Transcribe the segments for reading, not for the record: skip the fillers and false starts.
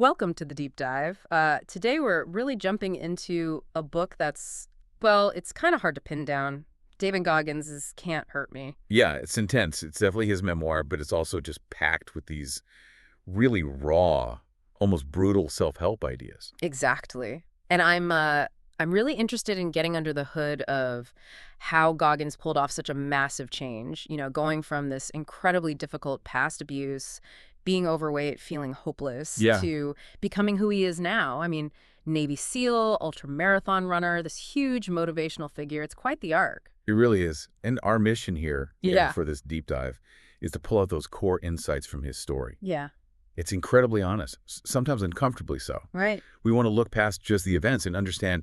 Welcome to the deep dive. Today we're really jumping into a book that's, well, it's kind of hard to pin down. David Goggins' Can't Hurt Me. Yeah, it's intense. It's definitely his memoir, but it's also just packed with these really raw, almost brutal self-help ideas. Exactly. And I'm really interested in getting under the hood of how Goggins pulled off such a massive change, going from this incredibly difficult past abuse, being overweight, feeling hopeless, Yeah, to becoming who he is now. I mean, Navy SEAL, ultra marathon runner, this huge motivational figure. It's quite the arc. it really is. And our mission here Yeah. for this deep dive is to pull out those core insights from his story. Yeah. It's incredibly honest, sometimes uncomfortably so. Right. We want to look past just the events and understand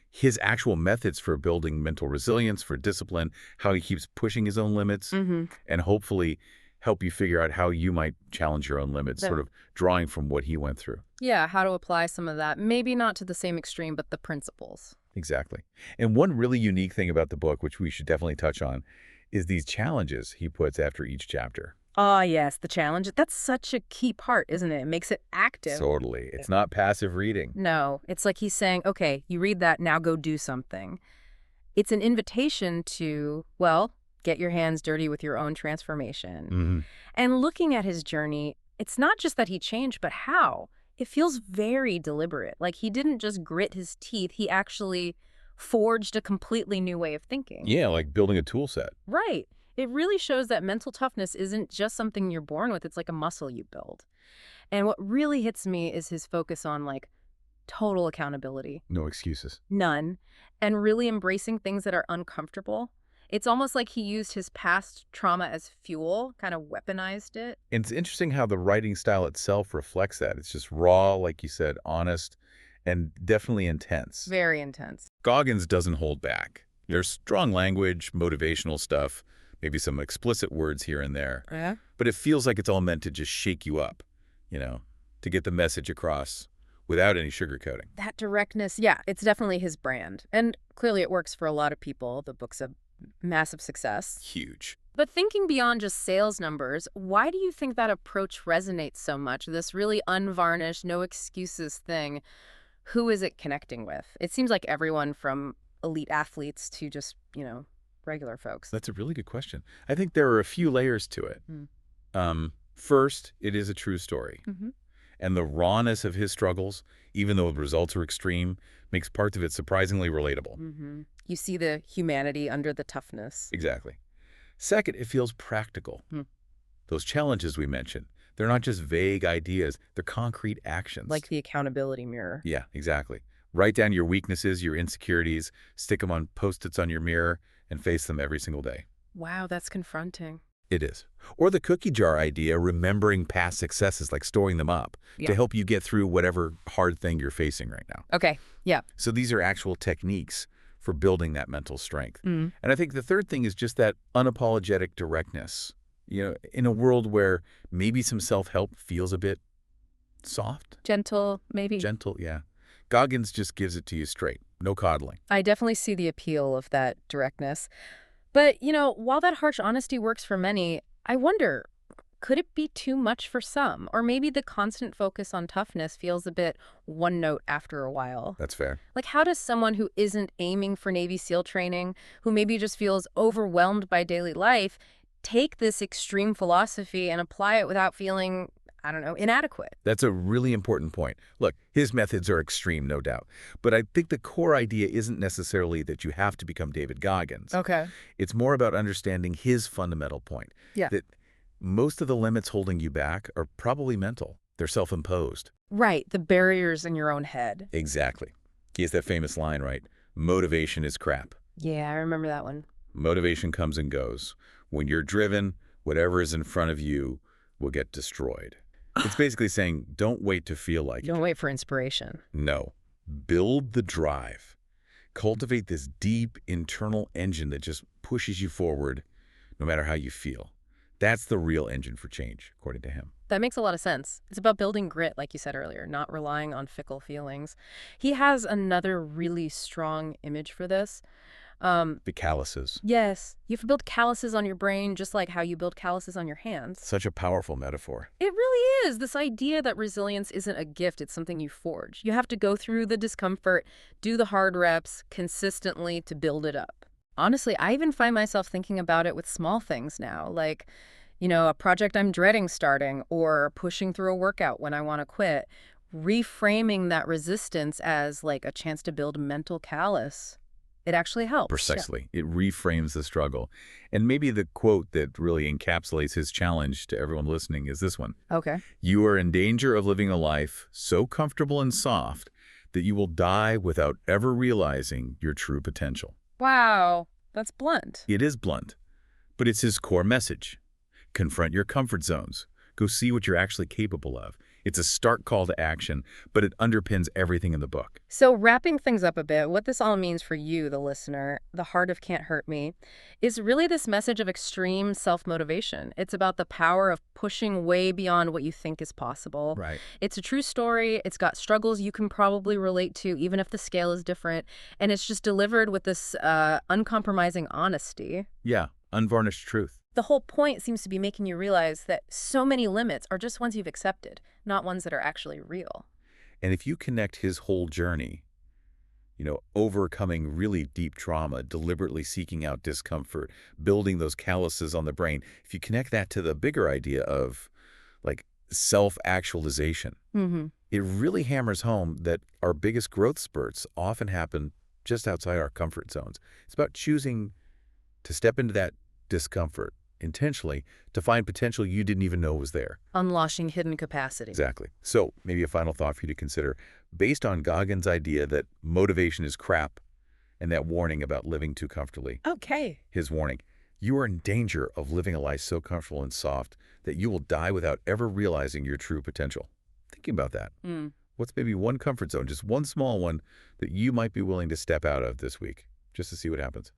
his actual methods for building mental resilience, for discipline, how he keeps pushing his own limits, Mm-hmm. and hopefully help you figure out how you might challenge your own limits, Yeah. sort of drawing from what he went through. Yeah, how to apply some of that. Maybe not to the same extreme, but the principles. Exactly. And one really unique thing about the book, which we should definitely touch on, is these challenges he puts after each chapter. Ah, yes, the challenge. That's such a key part, isn't it? It makes it active. Totally. It's not passive reading. No, it's like he's saying, okay, you read that, now go do something. It's an invitation to, well, get your hands dirty with your own transformation. Hmm. And looking at his journey, it's not just that he changed, but how. It feels very deliberate. Like he didn't just grit his teeth, he actually forged a completely new way of thinking. Yeah, like building a tool set. Right. It really shows that mental toughness isn't just something you're born with, it's like a muscle you build. And what really hits me is his focus on total accountability. No excuses. None. And really embracing things that are uncomfortable. It's almost like he used his past trauma as fuel, kind of weaponized it. And it's interesting how the writing style itself reflects that. It's just raw, like you said, honest, and definitely intense. Very intense. Goggins doesn't hold back. There's strong language, motivational stuff, maybe some explicit words here and there. Yeah. But it feels like it's all meant to just shake you up, to get the message across without any sugarcoating. That directness, yeah, it's definitely his brand. And clearly it works for a lot of people. The book's a massive success. Huge. But thinking beyond just sales numbers, why do you think that approach resonates so much? This really unvarnished, no excuses thing. Who is it connecting with? It seems like everyone from elite athletes to just, regular folks. That's a really good question. I think there are a few layers to it. First, it is a true story. Mm-hmm. And the rawness of his struggles, even though the results are extreme, makes parts of it surprisingly relatable. Mm-hmm. You see the humanity under the toughness. Exactly. Second, it feels practical. Those challenges we mentioned, they're not just vague ideas, they're concrete actions. Like the accountability mirror. Yeah, exactly. Write down your weaknesses, your insecurities, stick them on Post-its on your mirror, and face them every single day. Wow, that's confronting. It is. Or the cookie jar idea, remembering past successes, like storing them up Yeah. to help you get through whatever hard thing you're facing right now. Okay, yeah. So these are actual techniques for building that mental strength. Mm. And I think the third thing is just that unapologetic directness. In a world where maybe some self-help feels a bit soft, Gentle, maybe. gentle, yeah. Goggins just gives it to you straight. No coddling. I definitely see the appeal of that directness. But, while that harsh honesty works for many, I wonder, could it be too much for some? Or maybe the constant focus on toughness feels a bit one note after a while. That's fair. Like, how does someone who isn't aiming for Navy SEAL training, who maybe just feels overwhelmed by daily life, take this extreme philosophy and apply it without feeling, I don't know, inadequate? That's a really important point. Look, his methods are extreme, no doubt. But I think the core idea isn't necessarily that you have to become David Goggins. Okay. It's more about understanding his fundamental point. Yeah. That most of the limits holding you back are probably mental. They're self-imposed. Right, the barriers in your own head. Exactly. He has that famous line, right? Motivation is crap. Yeah, I remember that one. Motivation comes and goes. When you're driven, whatever is in front of you will get destroyed. It's basically saying, don't wait to feel like it. Don't wait for inspiration. No. Build the drive. Cultivate this deep internal engine that just pushes you forward no matter how you feel. That's the real engine for change, according to him. That makes a lot of sense. It's about building grit, like you said earlier, not relying on fickle feelings. He has another really strong image for this. The calluses. Yes, you have to build calluses on your brain just like how you build calluses on your hands. Such a powerful metaphor. It really is. This idea that resilience isn't a gift, it's something you forge. You have to go through the discomfort, do the hard reps consistently to build it up. Honestly, I even find myself thinking about it with small things now, like, a project I'm dreading starting or pushing through a workout when I want to quit. Reframing that resistance as like a chance to build mental callus. It actually helps. Yeah. Precisely. It reframes the struggle. And maybe the quote that really encapsulates his challenge to everyone listening is this one. Okay. You are in danger of living a life so comfortable and soft that you will die without ever realizing your true potential. Wow, that's blunt. It is blunt, but it's his core message. Confront your comfort zones. Go see what you're actually capable of. It's a stark call to action, but it underpins everything in the book. So wrapping things up a bit, what this all means for you, the listener, the heart of Can't Hurt Me, is really this message of extreme self-motivation. It's about the power of pushing way beyond what you think is possible. Right. It's a true story. It's got struggles you can probably relate to, even if the scale is different. And it's just delivered with this uncompromising honesty. Yeah, unvarnished truth. The whole point seems to be making you realize that so many limits are just ones you've accepted, not ones that are actually real. And if you connect his whole journey, overcoming really deep trauma, deliberately seeking out discomfort, building those calluses on the brain, if you connect that to the bigger idea of like self-actualization, it really hammers home that our biggest growth spurts often happen just outside our comfort zones. It's about choosing to step into that discomfort intentionally to find potential you didn't even know was there. Unleashing hidden capacity. Exactly. So maybe a final thought for you to consider. Based on Goggins' idea that motivation is crap and that warning about living too comfortably. Okay. His warning, you are in danger of living a life so comfortable and soft that you will die without ever realizing your true potential. Thinking about that. What's maybe one comfort zone, just one small one, that you might be willing to step out of this week, just to see what happens?